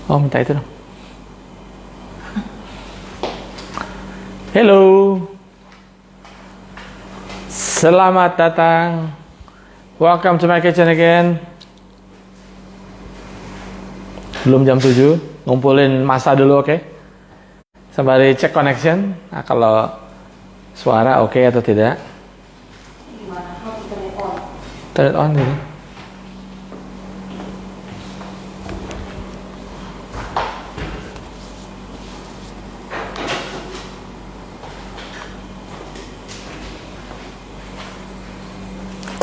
Oh, minta itu dong. Halo. Selamat datang. Welcome to my kitchen again. Belum jam 7, ngumpulin masa dulu, oke? Sembari cek connection. Nah, kalau suara oke atau tidak. Gimana? How to turn it on? Turn it on gitu.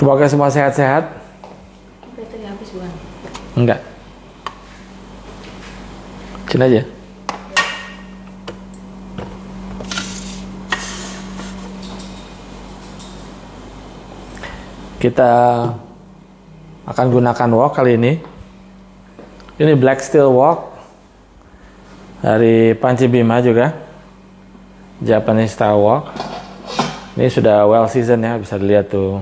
Semoga semua sehat-sehat. Baterai habis bukan? Enggak. Sini aja. Kita akan gunakan wok kali ini. Ini black steel wok dari Panci Bima juga. Japanese style wok. Ini sudah well seasoned ya, bisa dilihat tuh.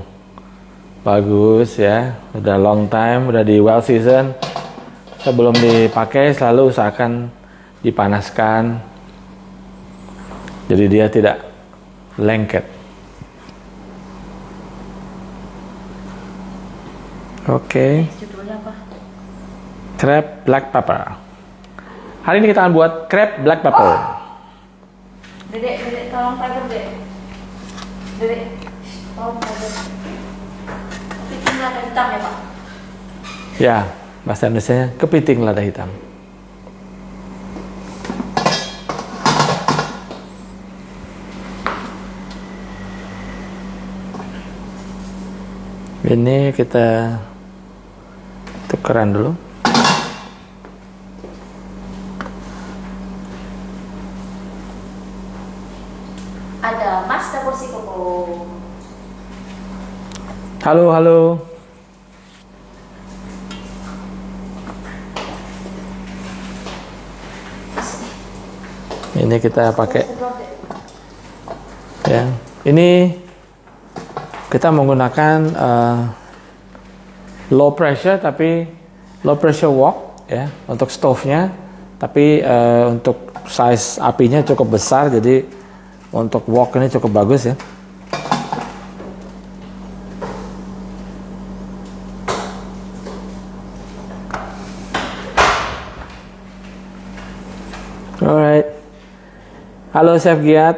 Bagus ya, udah long time, udah di well season. Sebelum dipakai selalu usahakan dipanaskan, jadi dia tidak lengket. Oke. Judulnya apa? Crab black pepper. Hari ini kita akan buat crab black pepper. Dedek, tolong fiber, Dek. Dedek, tolong fiber. Kepiting lada hitam ya, Pak? Ya, bahasa Indonesianya kepiting lada hitam. Ini kita tukeran dulu. Ada Mas dapur si Koko. Halo, halo. Ini kita pakai ya. Ini kita menggunakan low pressure tapi low pressure wok ya untuk stove-nya, tapi untuk size apinya cukup besar, jadi untuk wok ini cukup bagus ya. Alright. Halo Chef Giat.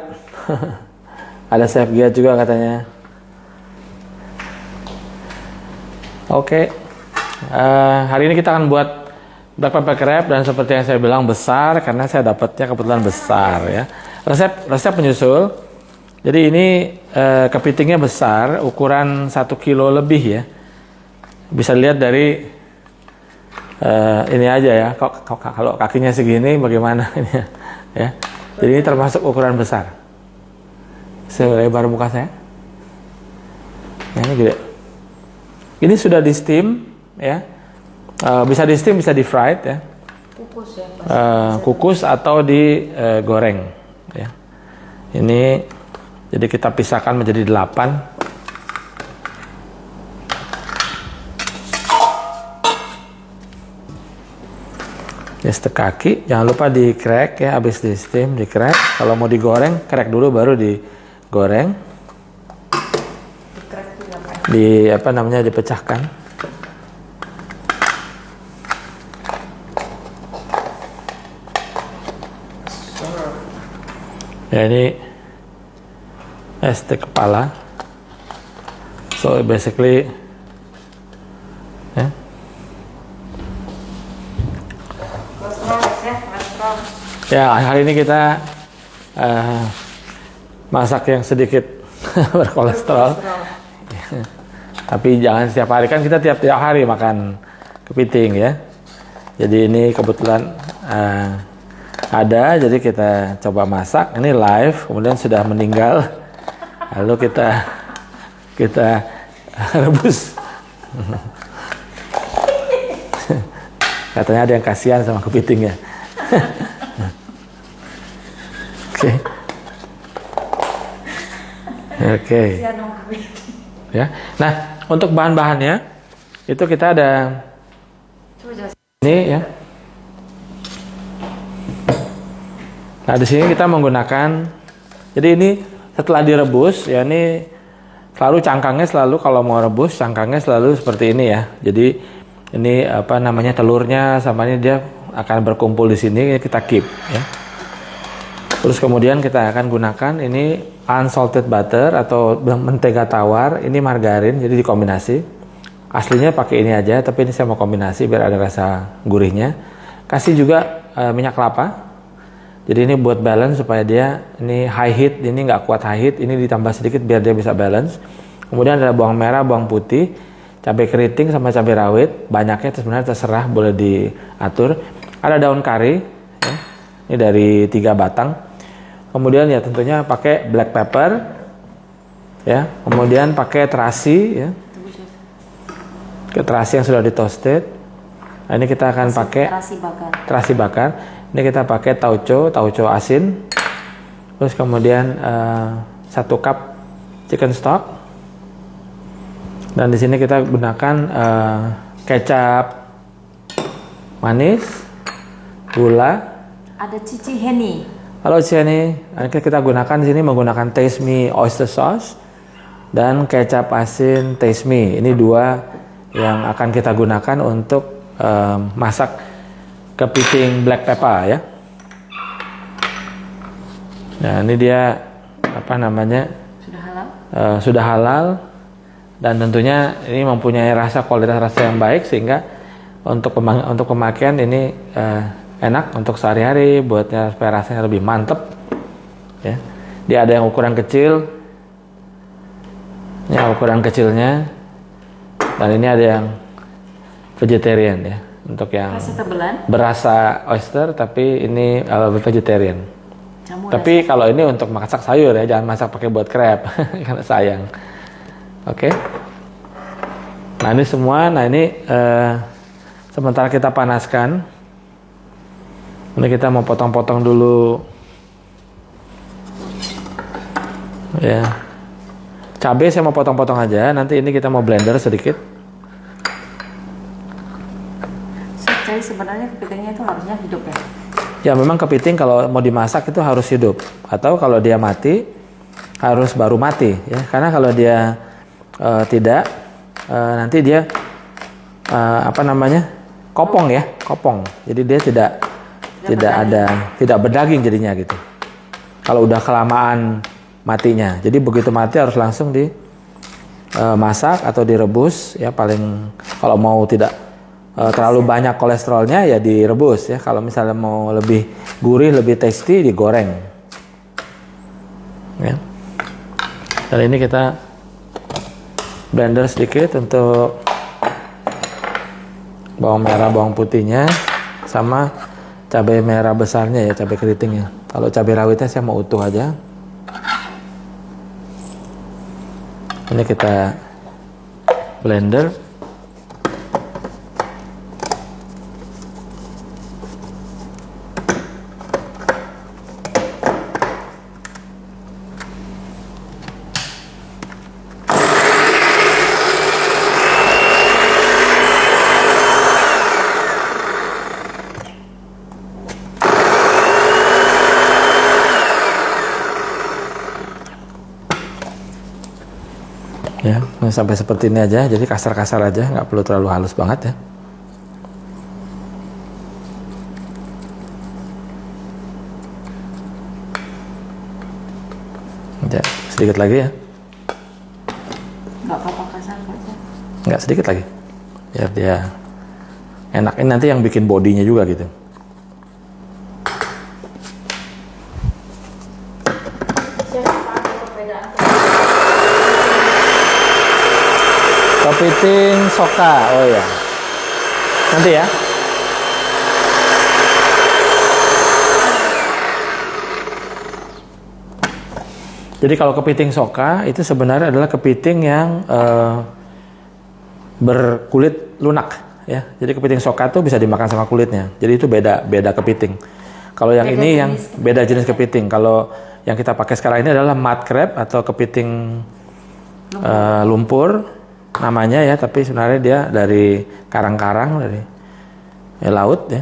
Ada Chef Giat juga katanya. Oke. Hari ini kita akan buat black pepper crab, dan seperti yang saya bilang besar karena saya dapatnya kebetulan besar ya. Resep penyusul. Jadi ini kepitingnya besar, ukuran 1 kilo lebih ya. Bisa dilihat dari ini aja ya, kalau kakinya segini bagaimana ini ya. Jadi ini termasuk ukuran besar, selebar muka saya. Ya, ini gede. Ini sudah di steam ya, bisa di steam bisa di fried ya, Kukus ya, Pak? kukus atau digoreng ya. Ini jadi kita pisahkan menjadi 8. Ya, kaki jangan lupa di crack ya, habis di steam di crack. Kalau mau digoreng, crack dulu baru digoreng. Di-crack juga, Pak? Apa namanya, dipecahkan. Ya, ini steak kepala. So basically ya. Ya, hari ini kita masak yang sedikit berkolesterol. Tapi jangan setiap hari, kan kita tiap hari makan kepiting ya. Jadi ini kebetulan ada, jadi kita coba masak. Ini live, kemudian sudah meninggal. Lalu kita rebus. Katanya ada yang kasihan sama kepitingnya. Oke. Ya. Nah, untuk bahan-bahannya itu kita ada ini ya. Nah, di sini kita menggunakan, jadi ini setelah direbus ya, ini selalu cangkangnya selalu kalau mau rebus cangkangnya selalu seperti ini ya. Jadi ini apa namanya, telurnya sama ini dia akan berkumpul di sini, kita keep ya. Terus kemudian kita akan gunakan ini unsalted butter atau mentega tawar, ini margarin, jadi dikombinasi. Aslinya pakai ini aja, tapi ini saya mau kombinasi biar ada rasa gurihnya. Kasih juga minyak kelapa. Jadi ini buat balance supaya dia ini high heat, ini nggak kuat high heat, ini ditambah sedikit biar dia bisa balance. Kemudian ada bawang merah, bawang putih, cabai keriting sama cabai rawit. Banyaknya sebenarnya terserah, boleh diatur. Ada daun kari, ya. Ini dari 3 batang. Kemudian ya tentunya pakai black pepper, ya. Kemudian pakai terasi, ya. Terasi yang sudah ditoasted. Nah, ini kita akan pakai terasi bakar. Ini kita pakai tauco asin. Terus kemudian 1 cup chicken stock. Dan di sini kita gunakan kecap manis, gula. Ada Cici Heni. Halo Cici, kita gunakan di sini menggunakan Taste Me oyster sauce dan kecap asin Taste Me. Ini 2 yang akan kita gunakan untuk masak kepiting black pepper ya. Nah, ini dia apa namanya? Sudah halal dan tentunya ini mempunyai kualitas rasa yang baik sehingga untuk pemakaian ini enak untuk sehari-hari, buatnya supaya rasanya lebih mantep ya. Dia ada yang ukuran kecil, ya ukuran kecilnya, dan ini ada yang vegetarian ya, untuk yang berasa oyster tapi ini vegetarian. Tapi kalau ini untuk masak sayur ya, jangan masak pakai buat crab karena sayang. Oke. Nah ini semua, sementara kita panaskan, ini kita mau potong-potong dulu ya. Cabai saya mau potong-potong aja, nanti ini kita mau blender sedikit. Jadi sebenarnya kepitingnya itu harusnya hidup ya? Ya memang kepiting kalau mau dimasak itu harus hidup, atau kalau dia mati harus baru mati ya. Karena kalau dia tidak, nanti dia kopong ya, kopong. Jadi dia tidak berdaging jadinya gitu. Kalau udah kelamaan matinya, jadi begitu mati harus langsung dimasak atau direbus ya. Paling kalau mau tidak terlalu banyak kolesterolnya ya direbus ya. Kalau misalnya mau lebih gurih, lebih tasty, digoreng ya. Dan ini kita blender sedikit untuk bawang merah, bawang putihnya, sama cabai merah besarnya ya, cabai keritingnya. Kalau cabai rawitnya saya mau utuh aja. Ini kita blender. Ya, sampai seperti ini aja, jadi kasar-kasar aja, nggak perlu terlalu halus banget ya. Ya, sedikit lagi ya. Nggak apa-apa kasar aja. Nggak, sedikit lagi, biar dia enak. Ini nanti yang bikin bodinya juga gitu. Kepiting soka, oh ya, nanti ya. Jadi kalau kepiting soka itu sebenarnya adalah kepiting yang berkulit lunak ya. Jadi kepiting soka tuh bisa dimakan sama kulitnya. Jadi itu beda kepiting. Kalau yang ini yang beda jenis kepiting. Kalau yang kita pakai sekarang ini adalah mud crab atau kepiting lumpur namanya ya, tapi sebenarnya dia dari karang-karang, dari laut ya.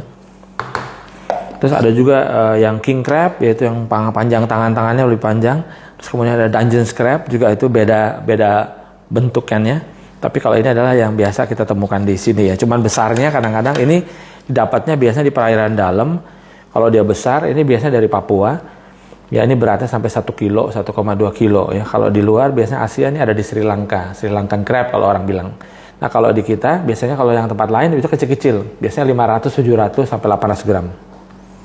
Terus ada juga yang king crab, yaitu yang panjang tangannya lebih panjang. Terus kemudian ada dungeon crab, juga itu beda bentukannya. Tapi kalau ini adalah yang biasa kita temukan di sini ya. Cuman besarnya kadang-kadang ini dapatnya biasanya di perairan dalam. Kalau dia besar, ini biasanya dari Papua. Ya ini beratnya sampai 1 kilo, 1,2 kilo ya. Kalau di luar biasanya Asia ini ada di Sri Lanka, Sri Lankan crab kalau orang bilang. Nah kalau di kita biasanya kalau yang tempat lain itu kecil-kecil. Biasanya 500, 700 sampai 800 gram.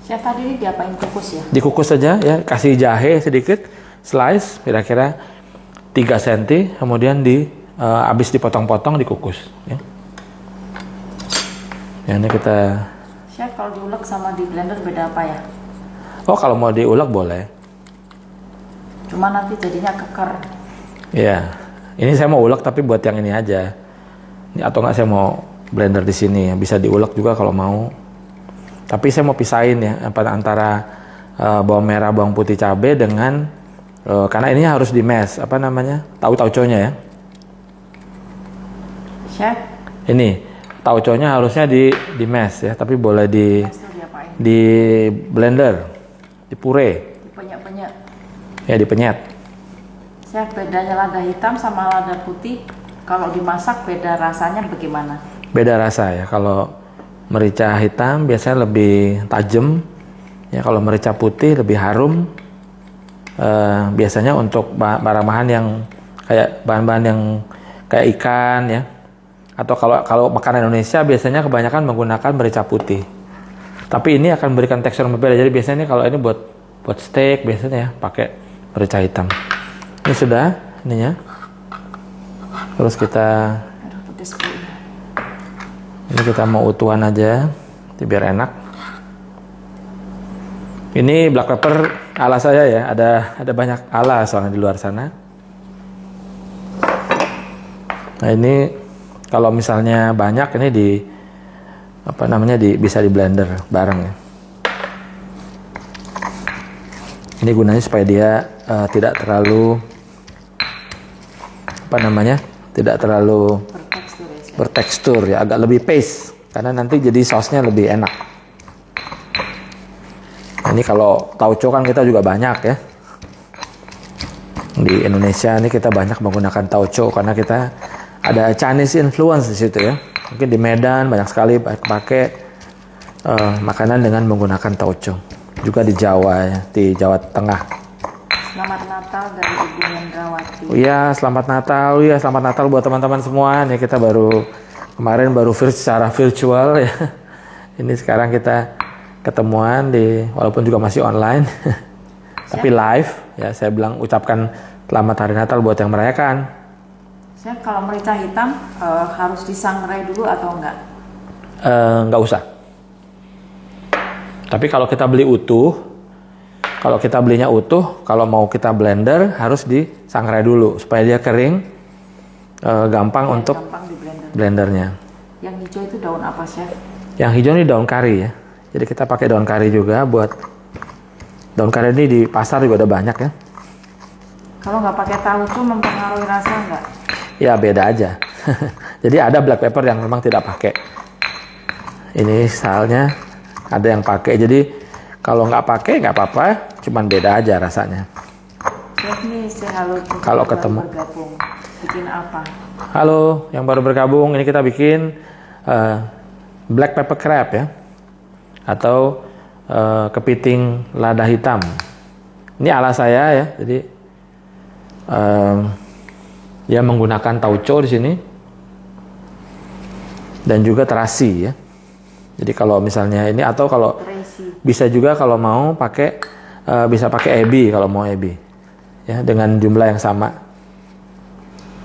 Chef tadi ini diapain, kukus ya? Dikukus saja ya, kasih jahe sedikit, slice kira-kira 3 cm, kemudian habis dipotong-potong dikukus ya. Ya ini kita. Chef kalau diulek sama di blender beda apa ya? Oh kalau mau diulek boleh. Cuma nanti jadinya keker. Iya. Ini saya mau ulek tapi buat yang ini aja. Ini atau nggak saya mau blender di sini, bisa diulek juga kalau mau. Tapi saya mau pisahin ya antara bawang merah, bawang putih, cabai dengan karena ini harus di mash, apa namanya? Tauconya ya. Chef, ini tauconya harusnya di mash ya, tapi boleh di blender, di puree. Dipenyet-penyet. Ya dipenyet. Chef, bedanya lada hitam sama lada putih kalau dimasak beda rasanya bagaimana? Beda rasa ya. Kalau merica hitam biasanya lebih tajam ya, kalau merica putih lebih harum. Biasanya untuk bahan-bahan yang kayak bahan-bahan yang kayak ikan ya, atau kalau makanan Indonesia biasanya kebanyakan menggunakan merica putih, tapi ini akan memberikan tekstur yang berbeda. Jadi biasanya kalau ini buat steak biasanya ya pakai merica hitam. Ini sudah ininya. Terus kita ini kita mau utuhan aja biar enak. Ini black pepper ala saya ya, ada banyak ala soalnya di luar sana. Nah ini kalau misalnya banyak ini bisa di blender bareng ya. Ini gunanya supaya dia tidak terlalu tidak terlalu bertekstur ya, agak lebih paste karena nanti jadi sausnya lebih enak. Ini kalau tauco kan kita juga banyak ya. Di Indonesia ini kita banyak menggunakan tauco karena kita ada Chinese influence di situ ya. Mungkin di Medan banyak sekali pakai makanan dengan menggunakan tauco. Juga di Jawa ya, di Jawa Tengah. Selamat Natal dari Ibu Hendrawati. Iya, selamat Natal. Iya, selamat Natal buat teman-teman semua. Nih kita kemarin baru secara virtual ya. Ini sekarang kita ketemuan walaupun juga masih online. Tapi live ya, saya bilang ucapkan selamat hari Natal buat yang merayakan. Chef, kalau merica hitam harus disangrai dulu atau enggak? Enggak usah. Tapi kalau kita beli utuh, kalau kita belinya utuh, kalau mau kita blender harus disangrai dulu supaya dia kering, gampang untuk di blendernya. Yang hijau itu daun apa, Chef? Yang hijau ini daun kari ya. Jadi kita pakai daun kari juga buat daun kari ini di pasar juga ada banyak ya. Kalau nggak pakai tauco mempengaruhi rasa nggak? Ya beda aja. Jadi ada black pepper yang memang tidak pakai. Ini stylenya ada yang pakai. Jadi kalau nggak pakai nggak apa-apa, cuman beda aja rasanya. Chef nih, halo. Kalau ketemu. Bergabung. Bikin apa? Halo, yang baru bergabung, ini kita bikin black pepper crab ya, atau kepiting lada hitam. Ini ala saya ya, jadi dia menggunakan tauco di sini dan juga terasi ya. Jadi kalau misalnya ini atau kalau bisa juga kalau mau pakai bisa pakai ebi kalau mau ebi ya, dengan jumlah yang sama.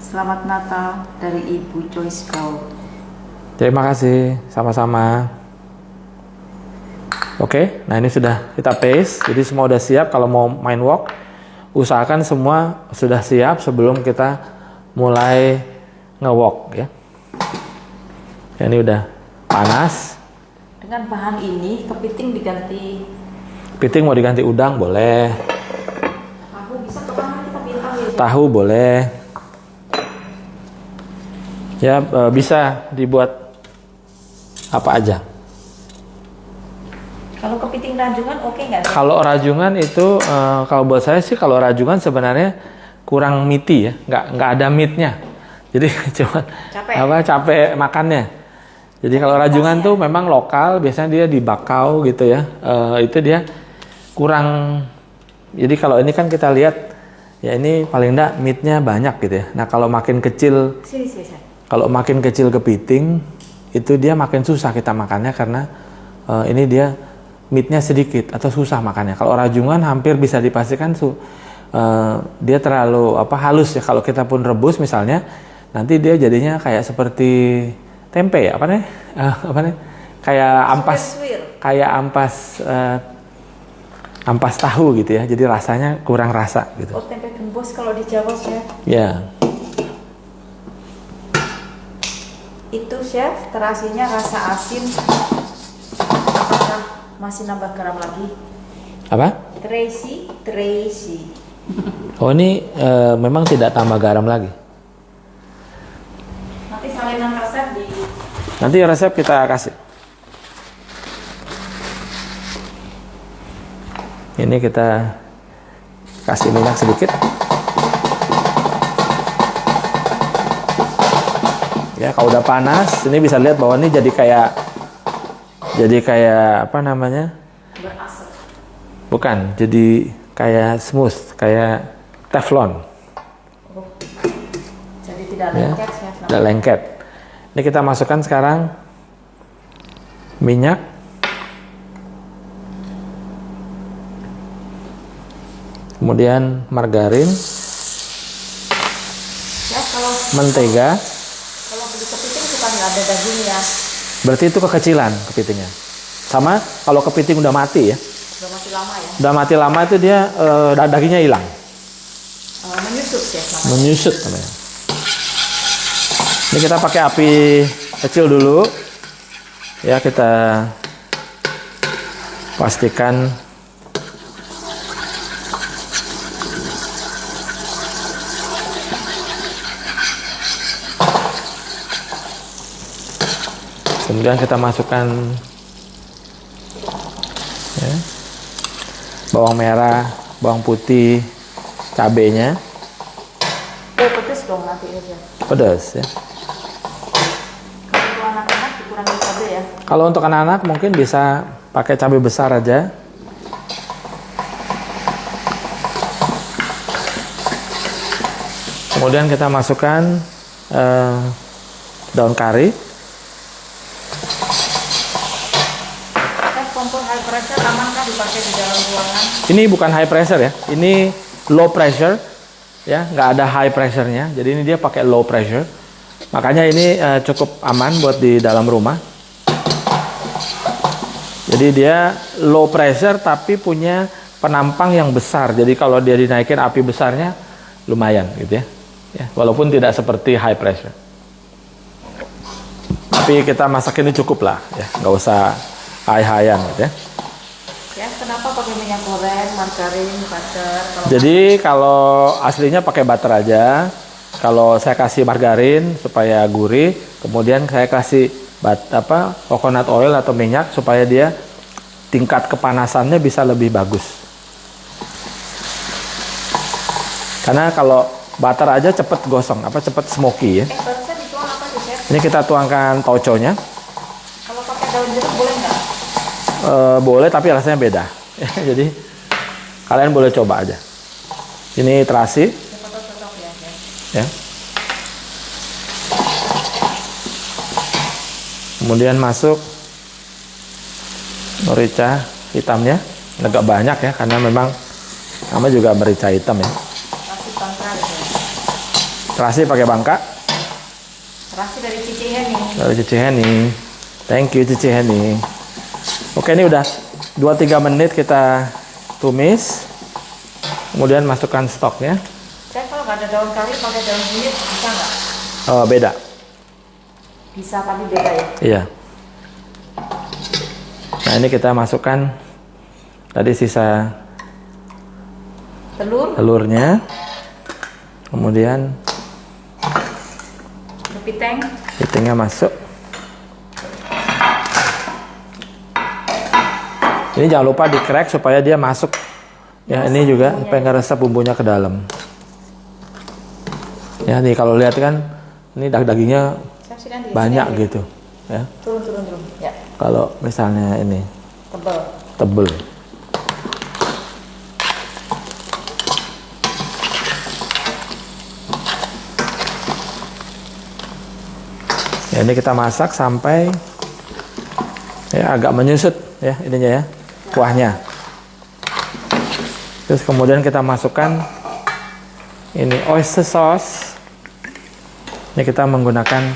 Selamat Natal dari Ibu Joyce Gao. Terima kasih, sama-sama. Oke, nah ini sudah kita paste, jadi semua udah siap. Kalau mau main wok, usahakan semua sudah siap sebelum kita mulai ngewok ya. Ini udah panas. Dengan bahan ini, kepiting diganti. Kepiting mau diganti udang boleh. Tahu bisa kemana kita bintang ya? Tahu boleh. Ya bisa dibuat apa aja. Kalau kepiting rajungan oke nggak? Chef? Kalau rajungan itu kalau buat saya sih kalau rajungan sebenarnya kurang meaty ya, nggak ada meatnya. Jadi cuma capek makannya. Jadi kalau rajungan tuh memang lokal, biasanya dia di bakau gitu ya. Itu dia kurang. Jadi kalau ini kan kita lihat ya ini paling enggak meatnya banyak gitu ya. Nah kalau makin kecil, kalau makin kecil kepiting itu dia makin susah kita makannya karena ini dia meatnya sedikit atau susah makannya. Kalau rajungan hampir bisa dipastikan dia terlalu halus ya. Kalau kita pun rebus misalnya, nanti dia jadinya kayak seperti tempe ya, kayak ampas tahu gitu ya. Jadi rasanya kurang rasa gitu. Oh, tempe gembos kalau di Jawa, Chef. Ya. Itu Chef, terasinya rasa asin. Apakah masih nambah garam lagi? Apa? Tracy. Oh ini memang tidak tambah garam lagi. Nanti salinan resep Nanti resep kita kasih. Ini kita kasih minyak sedikit. Ya kalau udah panas, ini bisa lihat bahwa ini jadi kayak apa namanya? berasap. Bukan, jadi kayak smooth, kayak teflon. Jadi tidak Ya, lengket, Chef. tidak lengket. Ini kita masukkan sekarang minyak, kemudian margarin, Chef, mentega. kalau beli kepiting suka nggak ada daging ya? Berarti itu kekecilan kepitingnya. Sama kalau kepiting udah mati ya. Udah mati lama ya? Udah mati lama itu dia dagingnya hilang. Menyusut, Chef. Menyusut namanya. Ini kita pakai api kecil dulu. Ya kita pastikan kemudian kita masukkan ya, bawang merah, bawang putih, cabenya. Pedes dong nanti ya. Pedas ya. Kalau anak-anak dikurangi cabai ya. Kalau untuk anak-anak mungkin bisa pakai cabai besar aja. Kemudian kita masukkan daun kari. Kompor high pressure amankah dipakai di dalam ruangan? Ini bukan high pressure ya, ini low pressure ya, nggak ada high pressure-nya. Jadi ini dia pakai low pressure. Makanya ini cukup aman buat di dalam rumah. Jadi dia low pressure tapi punya penampang yang besar. Jadi kalau dia dinaikin api besarnya lumayan gitu ya. Ya, walaupun tidak seperti high pressure. Tapi kita masak ini cukup lah ya, nggak usah high-highan gitu ya. Ya, kenapa pakai minyak goreng, margarin, butter? Jadi kalau aslinya pakai butter aja. Kalau saya kasih margarin supaya gurih, kemudian saya kasih coconut oil atau minyak supaya dia tingkat kepanasannya bisa lebih bagus. Karena kalau butter aja cepet gosong, cepet smoky ya. Barusan dituang apa tuh, Chef? Ini kita tuangkan tauconya. Kalau pakai daun jeruk boleh nggak? Boleh tapi rasanya beda. Jadi kalian boleh coba aja. Ini terasi. Cocok ya, Chef. Ya. Kemudian masuk merica hitamnya, agak banyak ya karena memang nama juga merica hitam ya. Terasi bangka ya. Terasi pakai bangka. Terasi dari Cici Heni. Dari Cici Heni. Thank you Cici Heni. Oke, ini udah 2-3 menit kita tumis. Kemudian masukkan stoknya. Chef, kalau nggak ada daun kari pakai daun kunyit bisa nggak? Beda. Bisa tapi beda ya. Iya. Nah, ini kita masukkan tadi sisa telurnya. Kemudian kepitingnya masuk. Ini jangan lupa di crack supaya dia masuk. Ya, ini juga supaya nggak resep bumbunya ke dalam. Ya, nih kalau lihat kan, ini dagingnya banyak gitu. Ya. Turun. Ya. Kalau misalnya ini tebel. Ya, ini kita masak sampai ya agak menyusut ya ininya ya, kuahnya. Terus kemudian kita masukkan ini oyster sauce. Ini kita menggunakan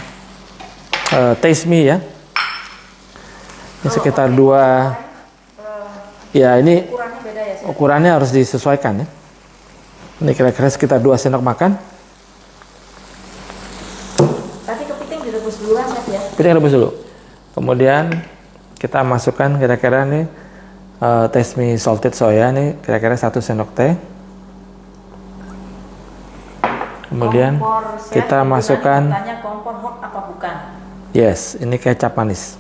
taste me ya. Ini sekitar 2. Ya, ini Ukurannya beda ya, Chef? ukurannya harus disesuaikan ya. Ini kira-kira sekitar 2 sendok makan. Tadi kepiting direbus dulu kan, Chef ya? Kita rebus dulu. Kemudian kita masukkan kira-kira nih taste me salted soya nih kira-kira 1 sendok teh. Kemudian Kompor, Chef, kita dengan masukkan tanya kompor hot apa bukan? yes, ini kecap manis.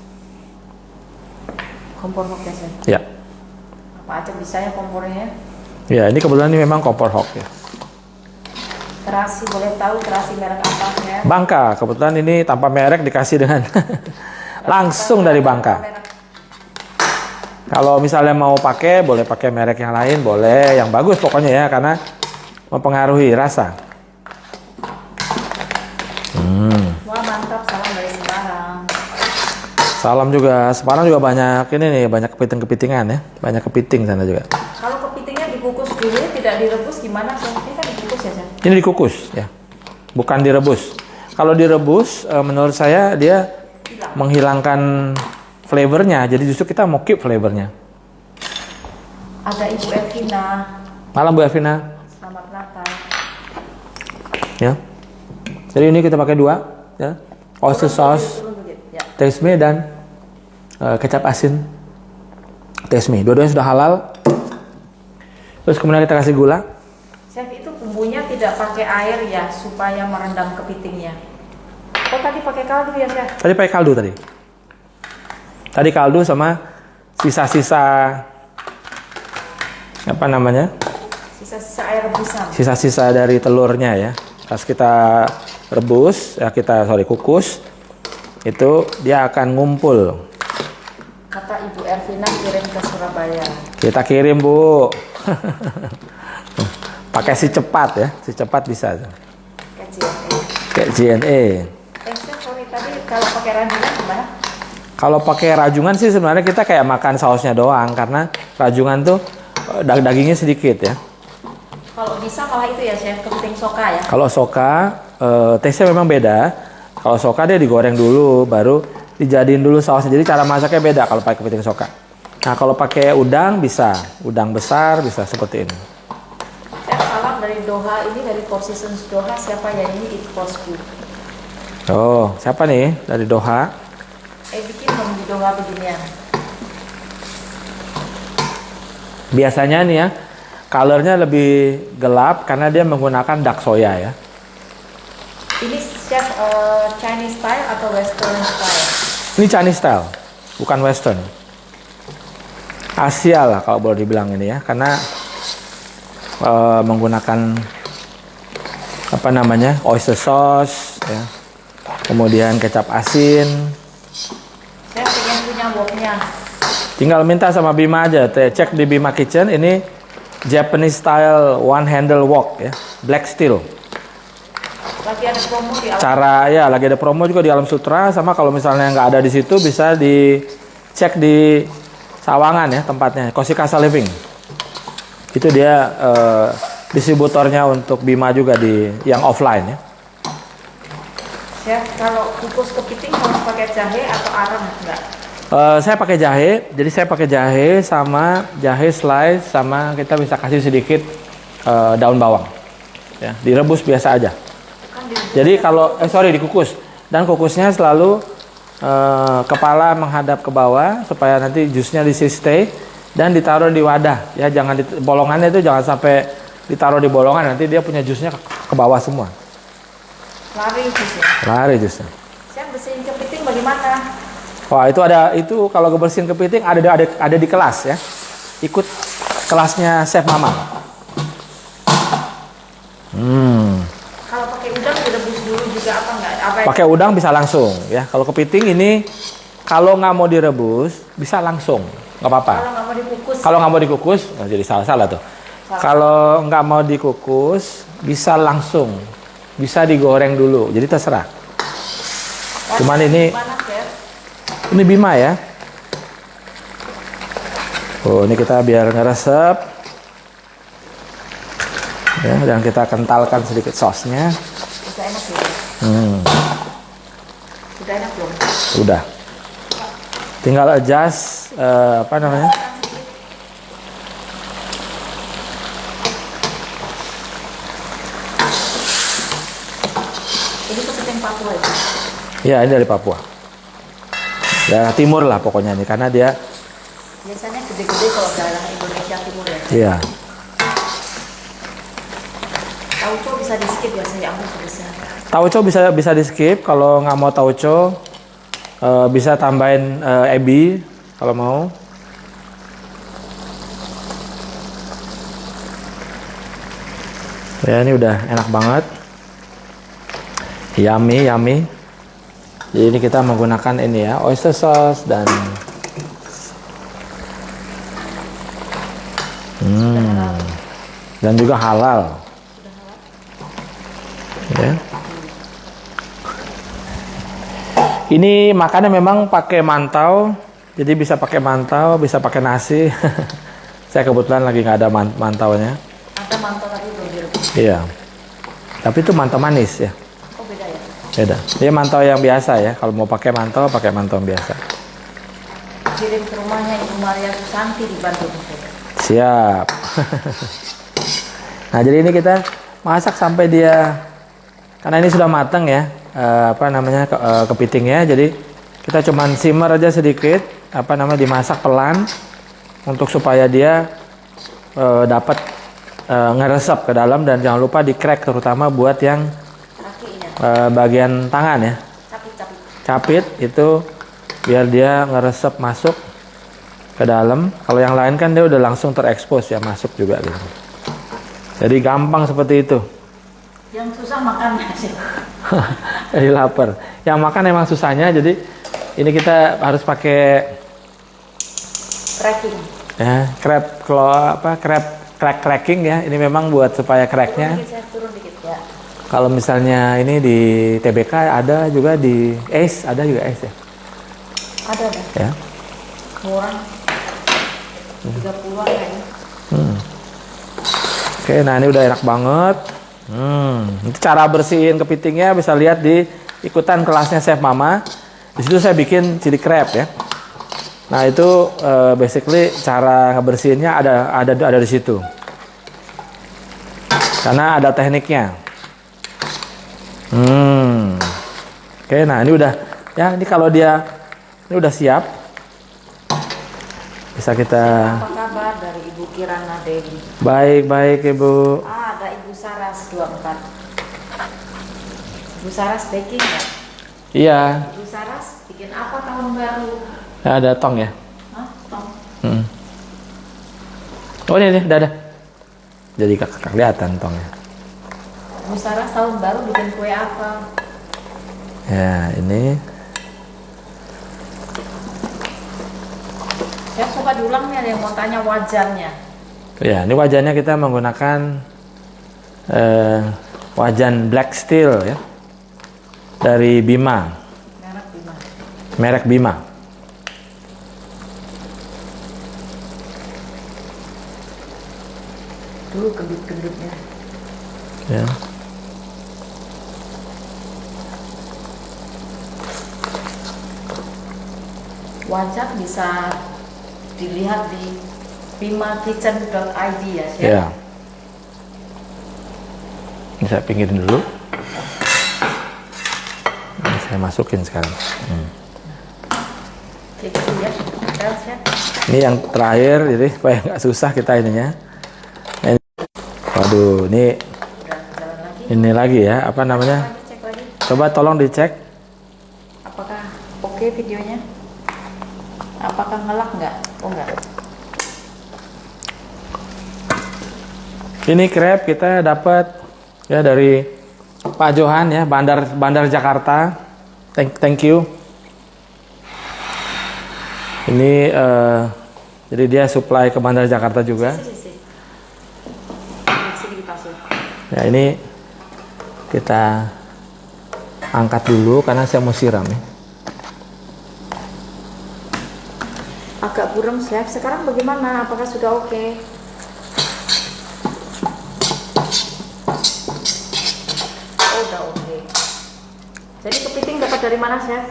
Kompor hot ya, Chef? Ya. Apa aja bisa ya kompornya? Ya, ini kebetulan ini memang kompor hot ya. Terasi, boleh tahu terasi merek apa ya? Bangka, kebetulan ini tanpa merek dikasih dengan langsung dari Bangka. Kalau misalnya mau pakai, boleh pakai merek yang lain, boleh yang bagus pokoknya ya, karena mempengaruhi rasa. Wah, mantap, salam dari Semarang. Salam juga, Semarang juga banyak ini nih, banyak kepiting-kepitingan ya, banyak kepiting sana juga. Kalau kepitingnya dikukus dulu, tidak direbus gimana, Chef? Ini kan dikukus ya, Chef? Ini dikukus ya, bukan direbus. Kalau direbus, menurut saya dia menghilangkan flavornya, jadi justru kita mau keep flavornya. Ada Ibu Evina, Malam Bu Evina. selamat Natal. Ya. Jadi ini kita pakai 2 ya. Oyster sauce, Turun dikit, ya. taste me dan kecap asin. Taste me, dua-duanya sudah halal. Terus kemudian kita kasih gula. Chef, itu bumbunya tidak pakai air ya, supaya merendam kepitingnya. Oh, tadi pakai kaldu ya, Chef? Tadi pakai kaldu tadi. Tadi kaldu sama sisa-sisa apa namanya? Sisa-sisa air rebusan. Sisa-sisa dari telurnya ya. Pas kita rebus, ya kita kukus, itu dia akan ngumpul. Kata Ibu Ervina kirim ke Surabaya. Kita kirim Bu. Pakai si cepat ya, si cepat bisa. Ke JNE. Kayak JNE. Chef, sorry, tadi kalau pakai rajungan gimana? Kalau pakai rajungan sih sebenarnya kita kayak makan sausnya doang, karena rajungan tuh dagingnya sedikit ya. Kalau bisa malah itu ya, Chef, kepiting soka ya. Kalau soka, taste-nya memang beda. Kalau soka dia digoreng dulu, baru dijadiin dulu sausnya. Jadi cara masaknya beda kalau pakai kepiting soka. Nah kalau pakai udang bisa, udang besar bisa seperti ini. Chef, salam dari Doha, ini dari Four Seasons Doha. Siapa ya ini? It Bosku. Oh, siapa nih dari Doha? Bikin dong di Doha beginian. Biasanya nih ya, colornya lebih gelap karena dia menggunakan dark soya ya. Ini Chef Chinese style atau Western style? Ini Chinese style, bukan Western. Asia lah kalau boleh dibilang ini ya, karena menggunakan apa namanya oyster sauce, ya. Kemudian kecap asin. Saya pengen punya woknya. Tinggal minta sama Bima aja, cek di Bima Kitchen ini Japanese style one handle wok ya, black steel. Lagi ada promo di awal. Cara ya lagi ada promo juga di Alam Sutra, sama kalau misalnya nggak ada di situ bisa dicek di Sawangan ya tempatnya, Kosikasa Living. Itu dia distributornya untuk Bima juga di yang offline ya. Chef, kalau kukus kepiting harus pakai jahe atau arang enggak? Saya pakai jahe, jadi saya pakai jahe sama jahe slice sama kita bisa kasih sedikit daun bawang. Ya, direbus biasa aja. Kan Jadi kalau dikukus dan kukusnya selalu kepala menghadap ke bawah supaya nanti jusnya stay dan ditaruh di wadah ya, jangan di bolongannya itu jangan sampai ditaruh di bolongan, nanti dia punya jusnya ke bawah semua. lari jusnya. Lari jusnya. Chef, bersihin kepiting bagaimana? Wah, itu kalau kebersihin kepiting ada di kelas ya. ikut kelasnya Chef Mama. Kalau pakai udang direbus dulu juga apa enggak? Apa Pakai udang bisa langsung ya. Kalau kepiting ini kalau nggak mau direbus bisa langsung, nggak apa-apa. kalau nggak mau dikukus? Kalau nggak mau dikukus, nah jadi salah-salah tuh. Kalau nggak mau dikukus bisa langsung, bisa digoreng dulu. Jadi terserah. Cuman ini Mana, Chef? ini Bima ya. Oh, ini kita biar ngeresep. Ya, dan kita kentalkan sedikit sausnya. Udah enak belum? Udah enak belum? Udah. Tinggal adjust apa namanya? Ini kepiting Papua ya? Ya, ini dari Papua. Daerah timur lah pokoknya ini karena dia Biasanya gede-gede kalau daerah Indonesia Timur ya. iya. Tauco bisa di skip ya, saya ambil sebesar. Tauco bisa di skip kalau nggak mau tauco bisa tambahin ebi kalau mau. Ya ini udah enak banget, yummy yummy. Jadi ini kita menggunakan ini ya oyster sauce dan dan juga halal. Ya. Ini makannya memang pakai mantau, jadi bisa pakai mantau, bisa pakai nasi. Saya kebetulan lagi nggak ada mantaunya. Ada mantau tapi belum direbus. Iya. Tapi itu mantau manis ya. Oh beda ya? Beda. Dia mantau yang biasa ya. Kalau mau pakai mantau yang biasa. Kirim ke rumahnya Ibu Maria Susanti di Bandung. Siap. Nah jadi ini kita masak sampai dia, karena ini sudah matang ya, apa namanya kepitingnya. Jadi kita cuman simmer aja sedikit, apa namanya dimasak pelan untuk supaya dia dapat ngeresep ke dalam, dan jangan lupa di crack terutama buat yang Kakinya. bagian tangan ya. Capit-capit. Capit itu biar dia ngeresep masuk ke dalam. Kalau yang lain kan dia udah langsung terekspos ya, masuk juga gitu. Jadi gampang seperti itu. Yang susah makannya sih. Jadi lapar. Yang makan emang susahnya, jadi ini kita harus pakai Cracking. ya crab cracking ya. Ini memang buat supaya cracknya. Saya turun dikit ya. Kalau misalnya ini di TBK ada juga, di Ace ada juga Ace ya. Ada dah. Ya. Murah. 30-an kayaknya. Oke, nah ini udah enak banget. Itu cara bersihin kepitingnya bisa lihat di ikutan kelasnya Chef Mama. Di situ saya bikin chili crab ya. Nah itu basically cara ngebersihinnya ada di situ. Karena ada tekniknya. Oke, nah ini udah ya. Ini kalau dia ini udah siap, bisa kita. Apa kabar dari Ibu Kirana Dewi? Baik Ibu. Ada Ibu Saras 24. Ibu Saras baking ya? Iya. Ibu Saras bikin apa tahun baru? Ada tong ya. Hah? Tong. Oh ini udah. Jadi kakak kelihatan tongnya. Ibu Saras tahun baru bikin kue apa? Ya ini. Saya coba diulang nih, ada yang mau tanya wajannya. Ya ini wajannya kita menggunakan wajan black steel ya. Dari Bima. Merek Bima. Merek Bima. Dulu gendut-gendutnya. Ya. Wajan bisa dilihat di bimakitchen.id ya, Chef? Ya. Ini saya pinggirin dulu. Ini saya masukin sekarang. Kayak gitu ya, Chef. Ini yang terakhir, jadi supaya nggak susah kita ininya. Waduh, Udah jalan lagi. ini lagi ya, apa namanya? Cek lagi. Coba tolong dicek. Apakah oke videonya? Apakah ngelak nggak? Oh nggak. Ini crab kita dapat ya dari Pak Johan ya, Bandar Jakarta. Thank you. Ini jadi dia supply ke Bandar Jakarta juga. Ya ini kita angkat dulu karena saya mau siram ya. Agak buram, chef. Sekarang bagaimana? Apakah sudah oke? Oh, udah oke. Jadi kepiting dapat dari mana, chef?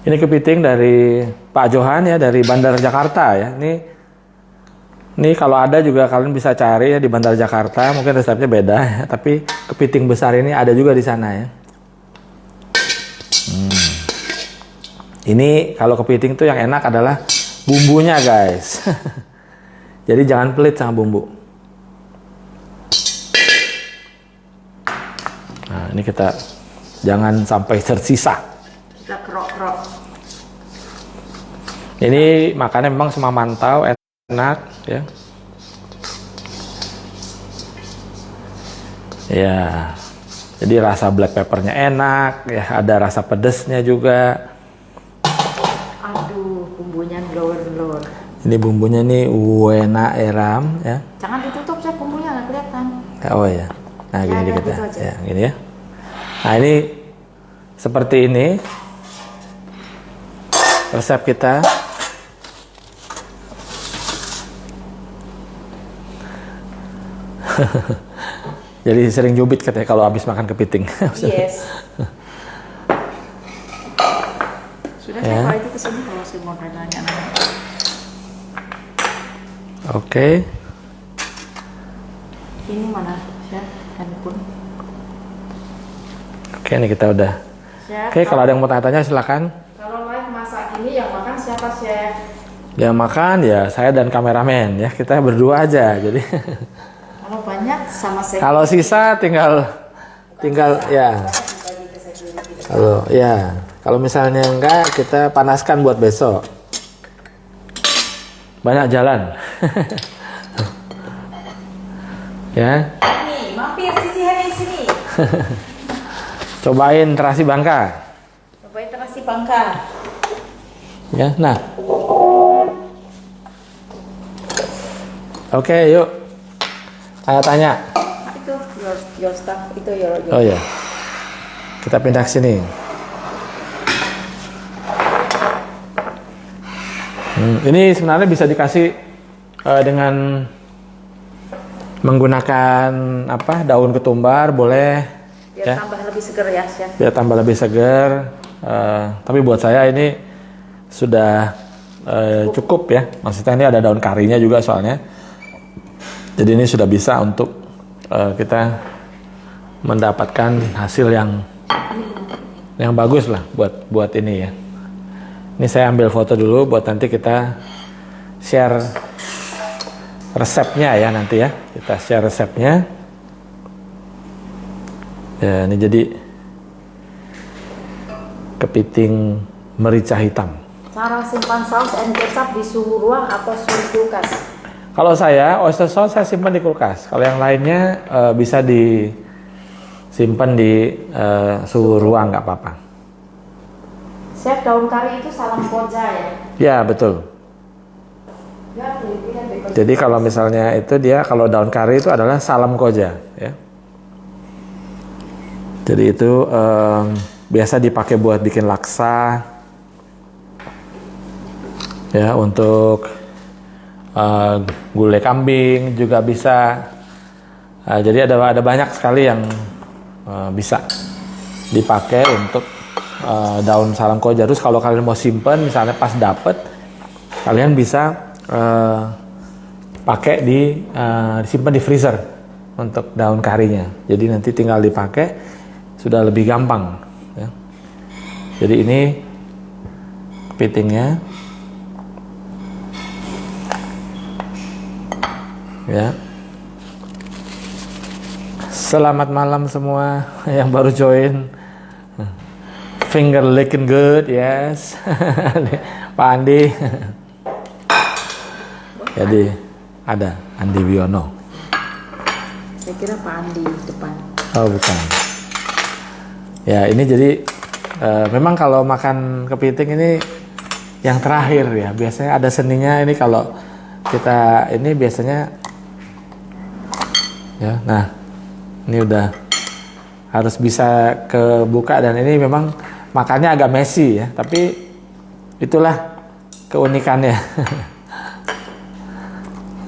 Ini kepiting dari Pak Johan ya, dari Bandar Jakarta ya. Ini kalau ada juga kalian bisa cari ya di Bandar Jakarta. Mungkin resepnya beda ya, tapi kepiting besar ini ada juga di sana ya. Ini kalau kepiting tuh yang enak adalah bumbunya guys. Jadi jangan pelit sama bumbu. Nah ini kita jangan sampai tersisa. Kita kerok-kerok. Ini makannya memang semamantau, enak ya. Ya, jadi rasa black peppernya enak ya, ada rasa pedesnya juga. Aduh, bumbunya ngelor-ngelor. Ini bumbunya nih wena eram ya. Jangan ditutup, chef, bumbunya nggak kelihatan. Oh ya, nah gini Ya, dikit gitu ya. aja. Ya, gini ya. Nah ini seperti ini resep kita. Jadi sering jubit katanya kalau habis makan kepiting. Yes. Sudah, Ya. saya itu kesini kalau saya mau nanya. Oke. Ini mana, chef? Handphone. Oke, ini kita udah. Chef, Oke, kalau ada yang mau tanya-tanya silakan. kalau live masak ini yang makan siapa, chef? Yang makan ya saya dan kameramen ya, kita berdua aja. Jadi Kalau banyak sama saya. kalau sisa tinggal ya. Kalau misalnya enggak kita panaskan buat besok. Banyak jalan. Ya. Nih, mampir sisi hari sini. Cobain terasi Bangka. Cobain terasi Bangka. Ya, nah. Oke, yuk. Tanya-tanya. Nah, itu your stuff, itu your. Oh ya. Kita pindah ke sini. Ini sebenarnya bisa dikasih dengan menggunakan apa? Daun ketumbar boleh. Biar Ya. tambah lebih seger ya, chef. Biar tambah lebih segar. Tapi buat saya ini sudah cukup ya. Maksudnya ini ada daun karinya juga soalnya. Jadi ini sudah bisa untuk kita mendapatkan hasil yang bagus lah buat ini ya. Ini saya ambil foto dulu buat nanti kita share resepnya ya nanti ya. Kita share resepnya. Ya, ini jadi kepiting merica hitam. Cara simpan saus and kecap di suhu ruang atau suhu kulkas? Kalau saya oyster sauce saya simpan di kulkas. Kalau yang lainnya bisa disimpan di suhu ruang nggak apa-apa. Chef, daun kari itu salam koja ya? Ya betul. Ya, pilihan bacon. Jadi kalau misalnya itu dia kalau daun kari itu adalah salam koja ya. Jadi itu biasa dipakai buat bikin laksa ya, untuk gulai kambing juga bisa. Jadi ada banyak sekali yang bisa dipakai untuk daun salam koja. Terus kalau kalian mau simpen misalnya pas dapet, kalian bisa pakai disimpan di freezer untuk daun karinya. Jadi nanti tinggal dipakai sudah lebih gampang ya. Jadi ini kepitingnya ya. Selamat malam semua yang baru join. Finger licking good, yes. Pak Andi. Jadi ada Andi Wiono. Saya kira Pak Andi depan. Oh bukan. Ya ini jadi memang kalau makan kepiting ini yang terakhir ya. Biasanya ada seninya ini kalau kita ini biasanya ya. Nah ini udah harus bisa kebuka dan ini memang makannya agak messy ya. Tapi itulah keunikannya.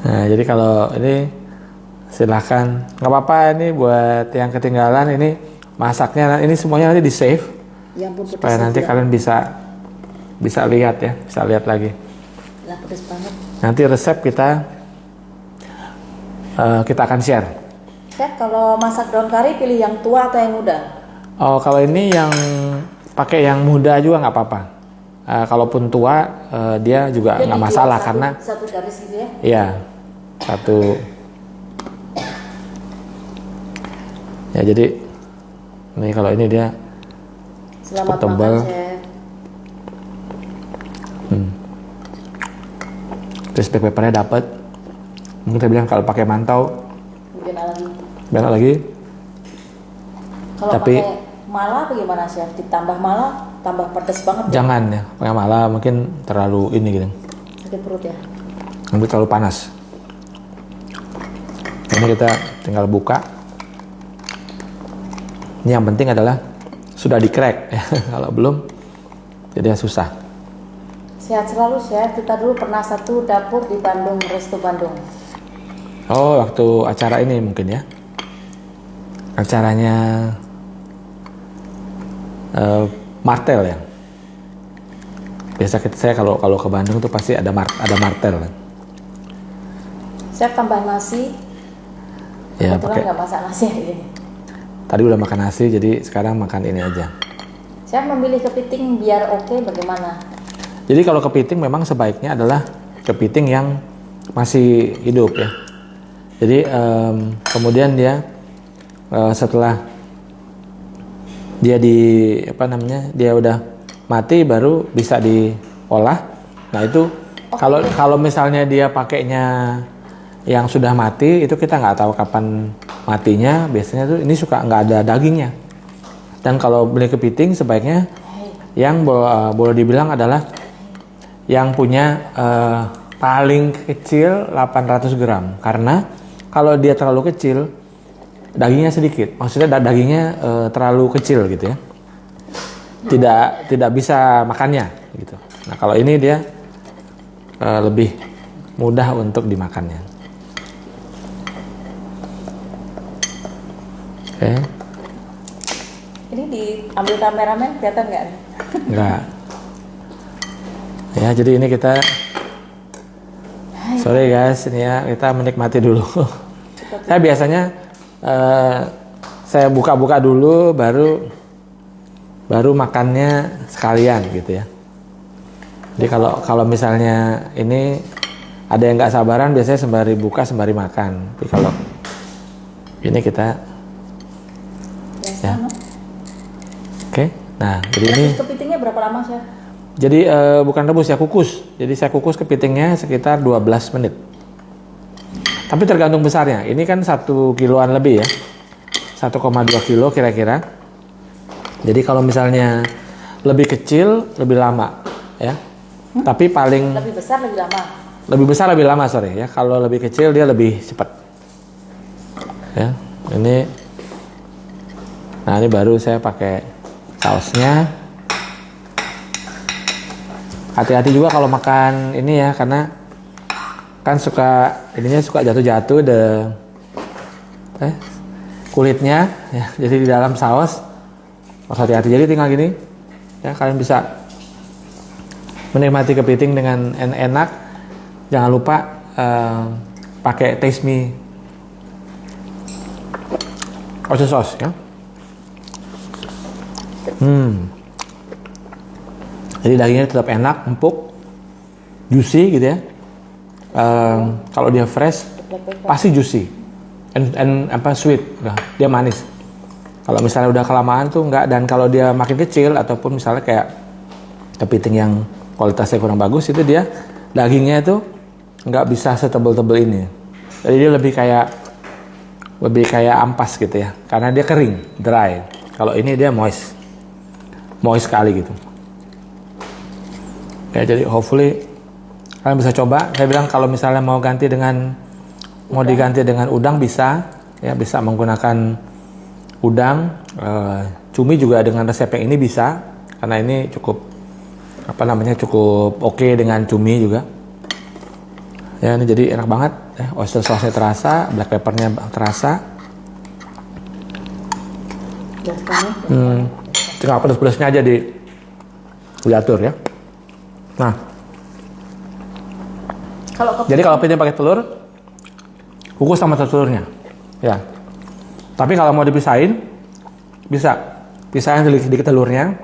Nah jadi kalau ini silahkan, nggak apa-apa ini buat yang ketinggalan ini masaknya ini semuanya nanti di save Ya ampun, supaya nanti kalian bisa lihat ya, bisa lihat lagi. Lah pedes banget. Nanti resep kita akan share. Chef, kalau masak daun kari pilih yang tua atau yang muda? Oh kalau ini yang pakai yang muda juga nggak apa-apa. Kalaupun tua dia juga Jadi nggak masalah satu, karena satu garis gitu ya? iya satu. Ya jadi ini kalau ini dia Selamat cukup tebal. makan, Chef. Terus black peppernya dapat. Mungkin saya bilang kalau pakai mantau Mungkin lagi. banyak lagi. Kalau Tapi- pakai mala bagaimana, Chef? Ditambah mala, tambah pedes banget. Jangan ya, pakai malah mungkin terlalu ini gitu. Sakit perut ya? Nanti terlalu panas. Ini kita tinggal buka. Ini yang penting adalah sudah di crack ya. Kalau belum jadi susah. Sehat selalu, Chef. Kita dulu pernah satu dapur di Bandung, Resto Bandung. Oh, waktu acara ini mungkin ya. Acaranya martel ya. Biasa saya kalau ke Bandung tuh pasti ada martel kan. Chef tambah nasi. Ya Kebetulan pakai. nggak masak nasi hari ini. Tadi udah makan nasi jadi sekarang makan ini aja. Chef memilih kepiting biar oke bagaimana? Jadi kalau kepiting memang sebaiknya adalah kepiting yang masih hidup ya. Jadi kemudian dia setelah dia dia udah mati baru bisa diolah. Nah itu kalau misalnya dia pakainya yang sudah mati itu kita nggak tahu kapan matinya. Biasanya tuh ini suka nggak ada dagingnya. Dan kalau beli kepiting sebaiknya yang boleh dibilang adalah yang punya paling kecil 800 gram. Karena kalau dia terlalu kecil, dagingnya sedikit. Maksudnya dagingnya terlalu kecil gitu ya. Tidak bisa makannya gitu. Nah kalau ini dia lebih mudah untuk dimakannya. Oke. Ini diambil kameramen kelihatan nggak? Enggak. Ya, jadi ini kita sorry guys, ini ya kita menikmati dulu. Saya biasanya saya buka-buka dulu baru makannya sekalian gitu ya. Jadi kalau misalnya ini ada yang nggak sabaran biasanya sembari buka sembari makan. Tapi kalau ini kita ya. Oke. Nah, jadi ini Terus kepitingnya berapa lama, Chef? jadi bukan rebus ya, kukus. Jadi saya kukus kepitingnya sekitar 12 menit. Tapi tergantung besarnya. Ini kan 1 kiloan lebih ya. 1,2 kilo kira-kira. Jadi kalau misalnya lebih kecil lebih lama ya. Tapi paling Lebih besar lebih lama. lebih besar lebih lama sorry ya. Kalau lebih kecil dia lebih cepat. Ya. Nah ini baru saya pakai sausnya. Hati-hati juga kalau makan ini ya, karena kan ininya suka jatuh-jatuh kulitnya ya. Jadi di dalam saus harus hati-hati. Jadi tinggal gini ya, kalian bisa menikmati kepiting dengan enak. Jangan lupa pakai taste me oyster sauce ya. Jadi dagingnya tetap enak, empuk, juicy gitu ya. Kalau dia fresh pasti juicy, and sweet, dia manis. Kalau misalnya udah kelamaan tuh enggak, dan kalau dia makin kecil ataupun misalnya kayak kepiting yang kualitasnya kurang bagus itu dia dagingnya itu nggak bisa setebel-tebel ini. Jadi dia lebih kayak lebih kayak ampas gitu ya, karena dia kering, dry. Kalau ini dia moist sekali gitu. Ya, jadi hopefully kalian bisa coba. Saya bilang kalau misalnya mau diganti dengan udang bisa, ya bisa menggunakan udang. Cumi juga dengan resep yang ini bisa, karena ini cukup oke dengan cumi juga. Ya, ini jadi enak banget. Oyster sauce-nya terasa, black pepper-nya terasa. Tinggal pedas-pedasnya aja diatur ya. Nah, jadi kalau pilih pakai telur, kukus sama telurnya, ya. Tapi kalau mau dipisahin, bisa pisahin sedikit telurnya.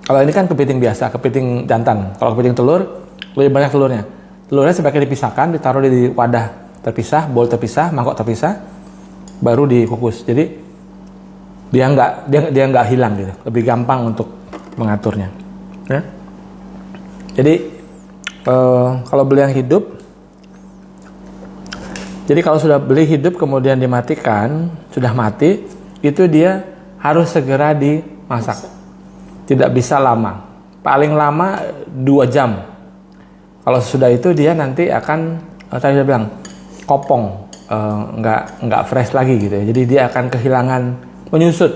Kalau ini kan kepiting biasa, kepiting jantan. Kalau kepiting telur, lebih banyak telurnya. Telurnya sebaiknya dipisahkan, ditaruh di wadah terpisah, bowl terpisah, mangkok terpisah, baru dikukus. Jadi dia nggak hilang gitu, lebih gampang untuk mengaturnya. Ya. Jadi kalau beli yang hidup, jadi kalau sudah beli hidup kemudian dimatikan, sudah mati, itu dia harus segera dimasak. Tidak bisa lama, paling lama 2 jam. Kalau sudah itu dia nanti akan, tadi saya bilang, kopong, nggak fresh lagi gitu ya. Jadi dia akan kehilangan, menyusut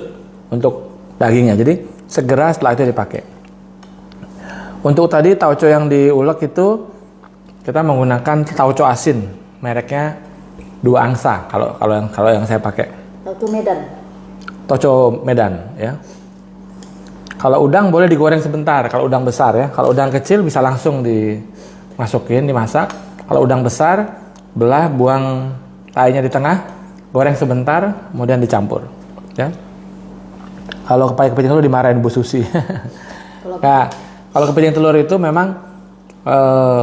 untuk dagingnya. Jadi segera setelah itu dipakai. Untuk tadi tauco yang diulek itu kita menggunakan tauco asin, mereknya 2 angsa. Kalau yang saya pakai. Tauco Medan ya. Kalau udang boleh digoreng sebentar. Kalau udang besar ya. Kalau udang kecil bisa langsung dimasukin, dimasak. Kalau udang besar, belah, buang tainya di tengah, goreng sebentar, kemudian dicampur. Ya. Kalau kepiting telur dimarahin Bu Susi. Nah, kalau kepiting telur itu memang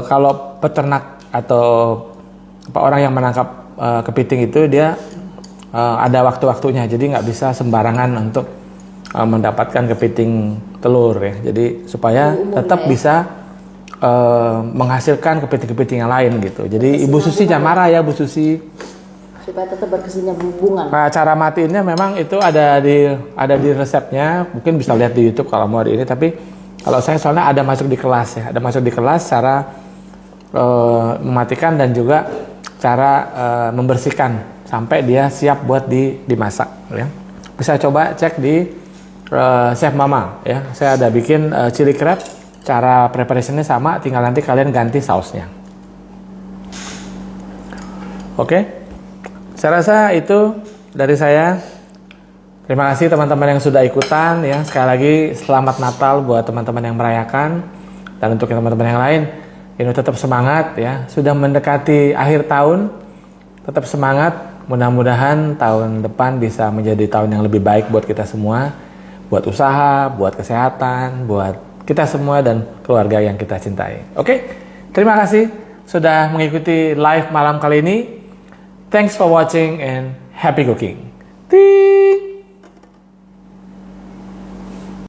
kalau peternak atau orang yang menangkap kepiting itu dia ada waktu-waktunya, jadi nggak bisa sembarangan untuk mendapatkan kepiting telur ya. Jadi supaya tetap bisa menghasilkan kepiting-kepiting yang lain gitu. Jadi Ibu Susi jangan marah ya Bu Susi. Supaya tetap berkesinambungan. Nah, cara matiinnya memang itu ada di resepnya. Mungkin bisa lihat di YouTube kalau mau hari ini. Tapi kalau saya soalnya ada masuk di kelas ya. Ada masuk di kelas cara mematikan dan juga cara membersihkan sampai dia siap buat dimasak. Ya. Bisa coba cek di Chef Mama ya. Saya ada bikin chili crab. Cara preparationnya sama. Tinggal nanti kalian ganti sausnya. Oke. Saya rasa itu dari saya. Terima kasih teman-teman yang sudah ikutan ya. Sekali lagi selamat Natal buat teman-teman yang merayakan, dan untuk teman-teman yang lain ini tetap semangat ya. Sudah mendekati akhir tahun, tetap semangat. Mudah-mudahan tahun depan bisa menjadi tahun yang lebih baik buat kita semua, buat usaha, buat kesehatan, buat kita semua dan keluarga yang kita cintai. Oke, terima kasih sudah mengikuti live malam kali ini. Thanks for watching and happy cooking. Ting!